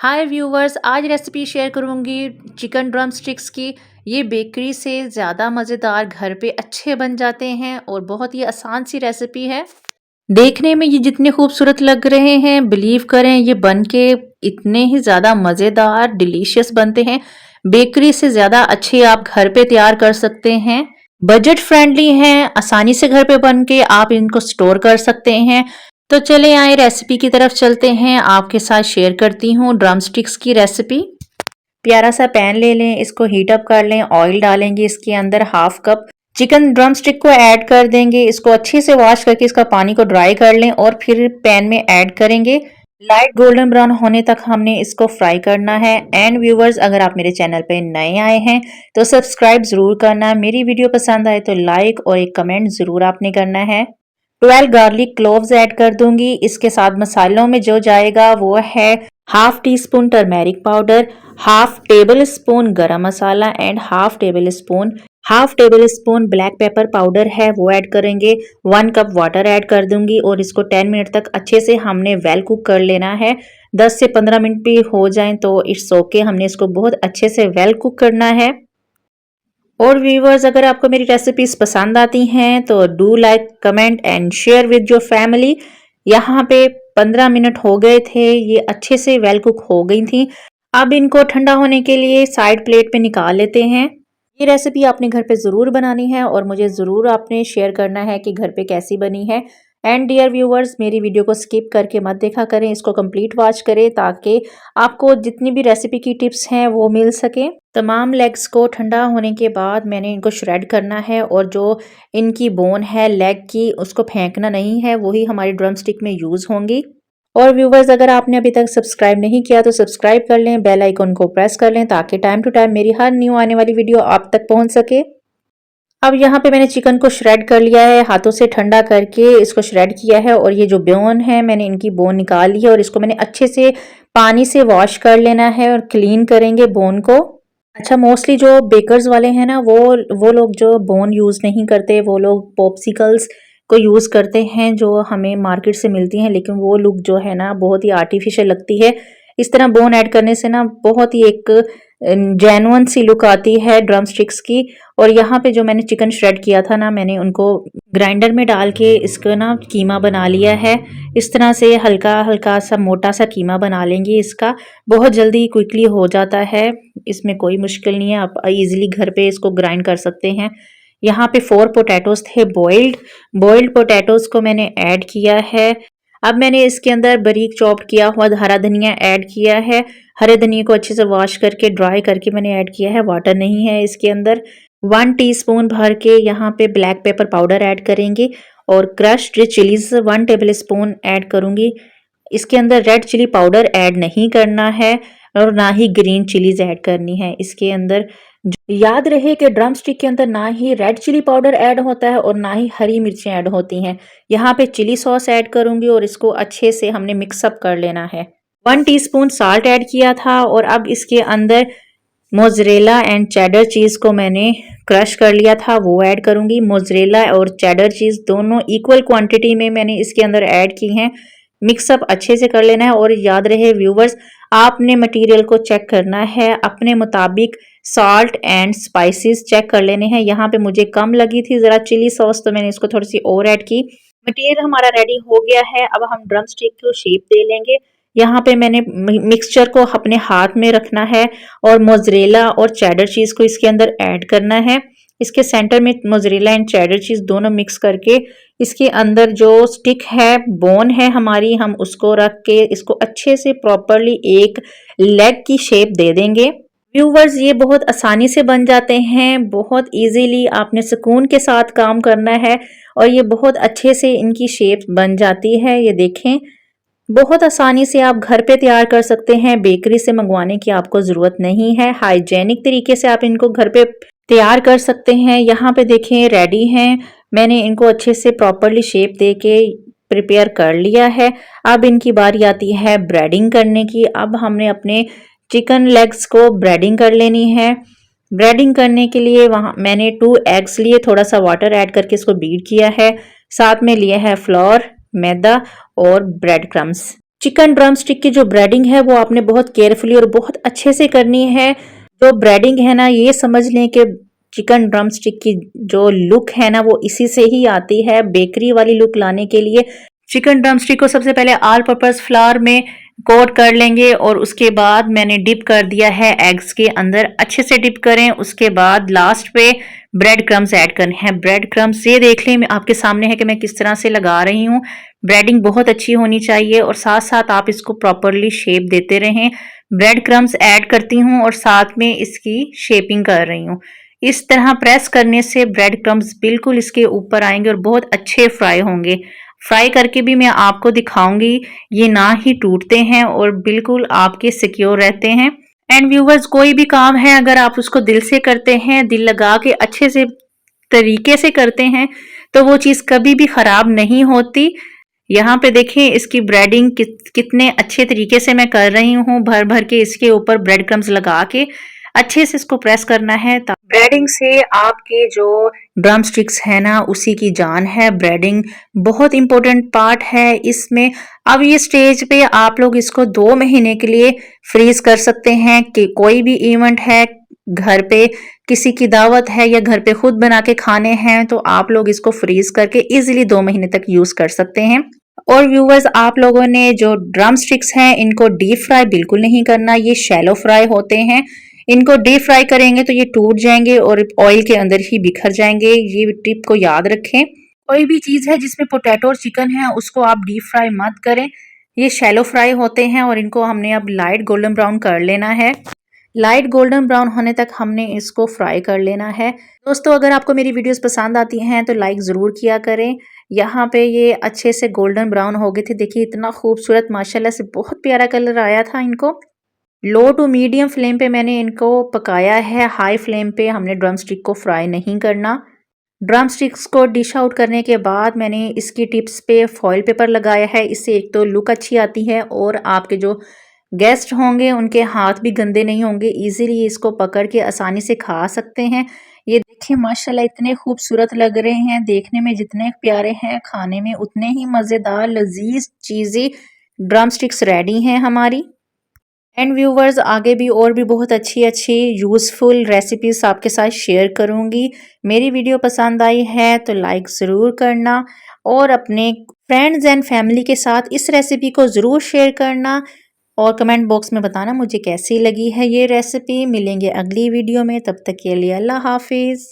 हाय viewers, आज recipe share करूंगी chicken drum sticks की। ये बेकरी से ज़्यादा मज़ेदार घर पे अच्छे बन जाते हैं और बहुत ही आसान सी रेसिपी है। देखने में ये जितने खूबसूरत लग रहे हैं, बिलीव करें ये बन के इतने ही ज़्यादा मज़ेदार डिलीशियस बनते हैं। बेकरी से ज़्यादा अच्छे आप घर पे तैयार कर सकते हैं। बजट फ्रेंडली हैं, आसानी से घर पे बन के आप इनको स्टोर कर सकते हैं। तो चले आए रेसिपी की तरफ चलते हैं। आपके साथ शेयर करती हूँ ड्रम स्टिक्स की रेसिपी। प्यारा सा पैन ले लें, इसको हीट अप कर लें। ऑयल डालेंगे, इसके अंदर half cup chicken drum stick को ऐड कर देंगे। इसको अच्छे से वॉश करके इसका पानी को ड्राई कर लें और फिर पैन में ऐड करेंगे। लाइट गोल्डन ब्राउन होने तक हमने इसको फ्राई करना है। एंड व्यूवर्स, अगर आप मेरे चैनल पे नए आए हैं तो सब्सक्राइब जरूर करना। मेरी वीडियो पसंद आए तो लाइक और एक कमेंट जरूर आपने करना है। 12 गार्लिक क्लोव्स ऐड कर दूंगी। इसके साथ मसालों में जो जाएगा वो है half teaspoon turmeric powder, half tablespoon garam masala and half tablespoon black pepper powder है वो ऐड करेंगे। 1 कप वाटर ऐड कर दूंगी और इसको 10 मिनट तक अच्छे से हमने वेल कुक कर लेना है। 10 से 15 मिनट भी हो जाएं तो इट्स ओके। हमने इसको बहुत अच्छे से वेल कुक करना है। और व्यूवर्स, अगर आपको मेरी रेसिपीज पसंद आती हैं तो do like, comment and share with your family. यहाँ पे 15 मिनट हो गए थे, ये अच्छे से वेल कुक हो गई थी। अब इनको ठंडा होने के लिए साइड प्लेट पे निकाल लेते हैं। ये रेसिपी आपने घर पे ज़रूर बनानी है और मुझे ज़रूर आपने शेयर करना है कि घर पे कैसी बनी है। एंड डियर व्यूवर्स, मेरी वीडियो को स्किप करके मत देखा करें, इसको कंप्लीट वॉच करें ताकि आपको जितनी भी रेसिपी की टिप्स हैं वो मिल सके। तमाम लेग्स को ठंडा होने के बाद मैंने इनको श्रेड करना है और जो इनकी बोन है लेग की उसको फेंकना नहीं है, वही हमारी ड्रम स्टिक में यूज़ होंगी। और व्यूवर्स, अगर आपने अभी तक सब्सक्राइब नहीं किया तो सब्सक्राइब कर लें, बेल आइकन को प्रेस कर लें ताकि टाइम टू टाइम मेरी हर न्यू आने वाली वीडियो आप तक पहुंच सके। अब यहाँ पे मैंने चिकन को श्रेड कर लिया है, हाथों से ठंडा करके इसको श्रेड किया है। और ये जो बोन है, मैंने इनकी बोन निकाल ली है और इसको मैंने अच्छे से पानी से वॉश कर लेना है और क्लीन करेंगे बोन को। अच्छा, मोस्टली जो बेकर्स वाले हैं ना, वो लोग जो बोन यूज़ नहीं करते, वो लोग पॉप्सिकल्स को यूज़ करते हैं जो हमें मार्केट से मिलती हैं। लेकिन वो लुक जो है ना बहुत ही आर्टिफिशियल लगती है। इस तरह बोन ऐड करने से ना बहुत ही एक जेन्युइन सी लुक आती है ड्रम स्टिक्स की। और यहाँ पे जो मैंने चिकन श्रेड किया था ना, मैंने उनको ग्राइंडर में डाल के इसका ना कीमा बना लिया है। इस तरह से हल्का हल्का सा मोटा सा कीमा बना लेंगे इसका। बहुत जल्दी क्विकली हो जाता है, इसमें कोई मुश्किल नहीं है। आप इजीली घर पे इसको ग्राइंड कर सकते हैं। यहाँ पे 4 पोटैटोज थे बॉइल्ड पोटैटोज को मैंने ऐड किया है। अब मैंने इसके अंदर बारीक चॉप किया हुआ हरा धनिया ऐड किया है। हरे धनिया को अच्छे से वॉश करके ड्राई करके मैंने ऐड किया है, वाटर नहीं है इसके अंदर। 1 टीस्पून भर के यहाँ पे ब्लैक पेपर पाउडर ऐड करेंगे और crushed chillies 1 table spoon add करूंगी। इसके अंदर रेड चिली पाउडर ऐड नहीं करना है और ना ही ग्रीन चिलीज ऐड करनी है इसके अंदर। याद रहे कि ड्रम स्टिक के अंदर ना ही रेड चिली पाउडर ऐड होता है और ना ही हरी मिर्चें ऐड होती हैं। यहाँ पे चिली सॉस ऐड करूंगी और इसको अच्छे से हमने मिक्सअप कर लेना है। 1 टीस्पून साल्ट ऐड किया था और अब इसके अंदर मोज़रेला एंड चेडर चीज़ को मैंने क्रश कर लिया था, वो ऐड करूंगी। मोज़रेला और चेडर चीज़ दोनों इक्वल क्वांटिटी में मैंने इसके अंदर ऐड की हैं। मिक्सअप अच्छे से कर लेना है। और याद रहे व्यूवर्स, आपने मटेरियल को चेक करना है अपने मुताबिक। सॉल्ट एंड स्पाइसेस चेक कर लेने हैं। यहाँ पे मुझे कम लगी थी ज़रा चिली सॉस, तो मैंने इसको थोड़ी सी और ऐड की। मटेरियल हमारा रेडी हो गया है। अब हम ड्रम स्टिक को शेप दे लेंगे। यहाँ पे मैंने मिक्सचर को अपने हाथ में रखना है और मोज़रेला और चेडर चीज़ को इसके अंदर ऐड करना है। इसके सेंटर में मोज़रेला एंड चेडर चीज़ दोनों मिक्स करके इसके अंदर जो स्टिक है, बोन है हमारी, हम उसको रख के इसको अच्छे से प्रॉपरली एक लेग की शेप दे देंगे। व्यूवर्स, ये बहुत आसानी से बन जाते हैं, बहुत इजीली आपने सुकून के साथ काम करना है और ये बहुत अच्छे से इनकी शेप बन जाती है। ये देखें, बहुत आसानी से आप घर पे तैयार कर सकते हैं, बेकरी से मंगवाने की आपको ज़रूरत नहीं है। हाइजेनिक तरीके से आप इनको घर पे तैयार कर सकते हैं। यहाँ पे देखें रेडी हैं। मैंने इनको अच्छे से प्रॉपरली शेप दे के प्रिपेयर कर लिया है। अब इनकी बारी आती है ब्रेडिंग करने की। अब हमने अपने चिकन लेग्स को ब्रेडिंग कर लेनी है। ब्रेडिंग करने के लिए वहाँ मैंने 2 एग्स लिए, थोड़ा सा वाटर ऐड करके इसको बीट किया है। साथ में लिया है फ्लोर, मैदा और bread crumbs. Chicken drum stick की जो ब्रेडिंग है वो आपने बहुत केयरफुली और बहुत अच्छे से करनी है। जो ब्रेडिंग है ना, ये समझ लें कि चिकन ड्रम स्टिक की जो लुक है ना वो इसी से ही आती है। बेकरी वाली लुक लाने के लिए चिकन ड्रम स्टिक को सबसे पहले ऑल पर्पस फ्लावर में कोट कर लेंगे और उसके बाद मैंने डिप कर दिया है एग्स के अंदर। अच्छे से डिप करें। उसके बाद लास्ट पे ब्रेड क्रम्स ऐड करने हैं। ब्रेड क्रम्स ये देख लें, आपके सामने है कि मैं किस तरह से लगा रही हूँ। ब्रेडिंग बहुत अच्छी होनी चाहिए और साथ साथ आप इसको प्रॉपरली शेप देते रहें। ब्रेड क्रम्स ऐड करती हूँ और साथ में इसकी शेपिंग कर रही हूँ। इस तरह प्रेस करने से ब्रेड क्रम्स बिल्कुल इसके ऊपर आएंगे और बहुत अच्छे फ्राई होंगे। फ्राई करके भी मैं आपको दिखाऊंगी, ये ना ही टूटते हैं और बिल्कुल आपके सिक्योर रहते हैं। एंड व्यूवर्स, कोई भी काम है अगर आप उसको दिल से करते हैं, दिल लगा के अच्छे से तरीके से करते हैं, तो वो चीज़ कभी भी खराब नहीं होती। यहाँ पे देखें इसकी ब्रेडिंग कितने अच्छे तरीके से मैं कर रही हूँ। भर भर के इसके ऊपर ब्रेड क्रम्स लगा के अच्छे से इसको प्रेस करना है। ब्रेडिंग से आपके जो ड्रम स्टिक्स है ना उसी की जान है। ब्रेडिंग बहुत इंपॉर्टेंट पार्ट है इसमें। अब ये स्टेज पे आप लोग इसको 2 महीने के लिए फ्रीज कर सकते हैं कि कोई भी इवेंट है घर पे, किसी की दावत है या घर पे खुद बना के खाने हैं, तो आप लोग इसको फ्रीज करके इजीली 2 महीने तक यूज कर सकते हैं। और व्यूवर्स, आप लोगों ने जो ड्रम स्टिक्स हैं इनको डीप फ्राई बिल्कुल नहीं करना, ये शैलो फ्राई होते हैं। इनको डीप फ्राई करेंगे तो ये टूट जाएंगे और ऑयल के अंदर ही बिखर जाएंगे। ये टिप को याद रखें। कोई भी चीज है जिसमें पोटैटो और चिकन है उसको आप डीप फ्राई मत करें। ये शैलो फ्राई होते हैं और इनको हमने अब लाइट गोल्डन ब्राउन कर लेना है। लाइट गोल्डन ब्राउन होने तक हमने इसको फ्राई कर लेना है। दोस्तों, अगर आपको मेरी वीडियोस पसंद आती हैं तो लाइक ज़रूर किया करें। यहाँ पे ये अच्छे से गोल्डन ब्राउन हो गए थे। देखिए इतना खूबसूरत माशाल्लाह से बहुत प्यारा कलर आया था इनको। लो टू मीडियम फ्लेम पे मैंने इनको पकाया है। हाई फ्लेम पे हमने ड्रम स्टिक को फ्राई नहीं करना। ड्रम स्टिक्स को डिश आउट करने के बाद मैंने इसकी टिप्स पे फॉइल पेपर लगाया है। इससे एक तो लुक अच्छी आती है और आपके जो गेस्ट होंगे उनके हाथ भी गंदे नहीं होंगे। इजीली इसको पकड़ के आसानी से खा सकते हैं। ये देखिए माशाल्लाह इतने खूबसूरत लग रहे हैं। देखने में जितने प्यारे हैं खाने में उतने ही मज़ेदार लजीज चीज़ें ड्रम स्टिक्स रेडी हैं हमारी। एंड व्यूवर्स, आगे भी और भी बहुत अच्छी अच्छी यूज़फुल रेसिपीज़ आपके साथ शेयर करूँगी। मेरी वीडियो पसंद आई है तो लाइक ज़रूर करना और अपने फ्रेंड्स एंड फैमिली के साथ इस रेसिपी को ज़रूर शेयर करना और कमेंट बॉक्स में बताना मुझे कैसी लगी है ये रेसिपी। मिलेंगे अगली वीडियो में, तब तक के लिए अल्लाह हाफिज़।